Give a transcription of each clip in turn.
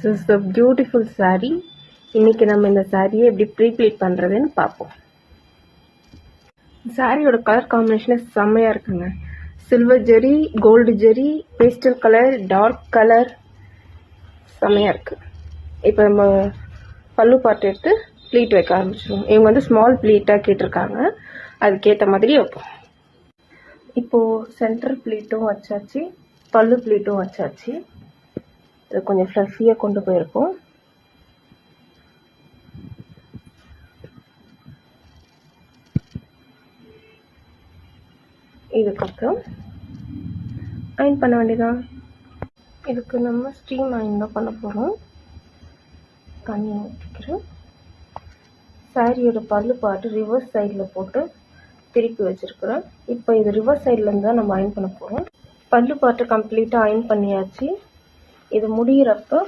This is a beautiful saree. இன்னைக்கு நம்ம இந்த சாரியை எப்படி ப்ரீப்ளீட் பண்ணுறதுன்னு பார்ப்போம். சாரியோட கலர் காம்பினேஷனே செம்மையாக இருக்குங்க. சில்வர் ஜெரி, கோல்டு ஜெரி, பேஸ்டல் கலர், டார்க் கலர் செம்மையாக இருக்குது. இப்போ நம்ம பல்லு பார்ட் எடுத்து ப்ளீட் வைக்க ஆரம்பிச்சிடுவோம். இவங்க வந்து ஸ்மால் ப்ளீட்டாக கேட்டிருக்காங்க, அதுக்கேற்ற மாதிரி வைப்போம். இப்போது சென்டர் ப்ளீட்டும் வச்சாச்சு, பல்லு ப்ளீட்டும் வச்சாச்சு. இது கொஞ்சம் ஃப்ளஃபியாக கொண்டு போயிருக்கோம். இதுக்கப்புறம் அயன் பண்ண வேண்டியதான். இதுக்கு நம்ம ஸ்டீம் அயன் தான் பண்ண போகிறோம். தண்ணி ஊற்றிக்கிறேன். சாரியோட பல்லு பாட்டு ரிவர்ஸ் சைடில் போட்டு திருப்பி வச்சுருக்குறேன். இப்போ இது ரிவர்ஸ் சைட்லேருந்து தான் நம்ம அயன் பண்ண போகிறோம். பல்லு பாட்டு கம்ப்ளீட்டாக அயன் பண்ணியாச்சு. இது முடிகிறப்போ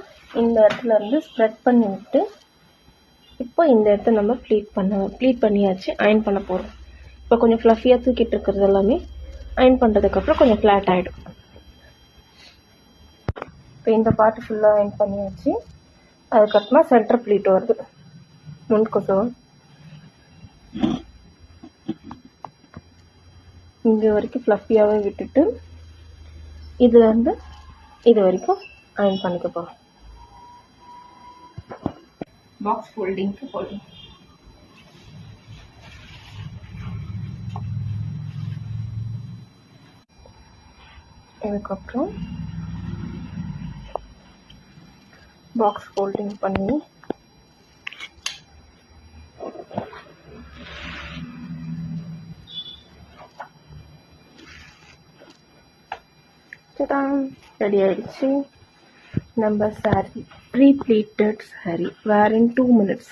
இந்த இடத்துல இருந்து ஸ்ப்ரெட் பண்ணி விட்டு இப்போ இந்த இடத்த நம்ம ப்ளீட் பண்ணியாச்சு, அயன் பண்ண போகிறோம். இப்போ கொஞ்சம் ஃப்ளஃபியாக தூக்கிட்டு இருக்கிறது எல்லாமே அயன் பண்ணுறதுக்கப்புறம் கொஞ்சம் ஃப்ளாட் ஆகிடும். இப்போ இந்த பார்ட்டு ஃபுல்லாக அயன் பண்ணியாச்சு. அதுக்கப்புறமா சென்டர் ப்ளீட் வருது, முன்கொசம் இங்கே வரைக்கும் ஃப்ளஃபியாகவே விட்டுட்டு இதுலேருந்து இது வரைக்கும் அயன் பண்ணிக்க போகிறோம். Box ஃபோல்டிங்க்கு folding. இதுக்கப்புறம் பாக்ஸ் ஃபோல்டிங் பண்ணி ரெடி ஆயிடுச்சு. நம்ம சாரி ப்ரீப்ளீட்டட் சாரி வேர் இன் 2 minutes.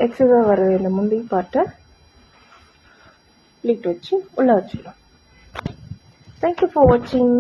எக்ஸஸாக வர இந்த முந்தி பாட்டை ப்ளீட் வச்சு உள்ளே வச்சிடலாம். தேங்க்யூ ஃபார் வாட்சிங்.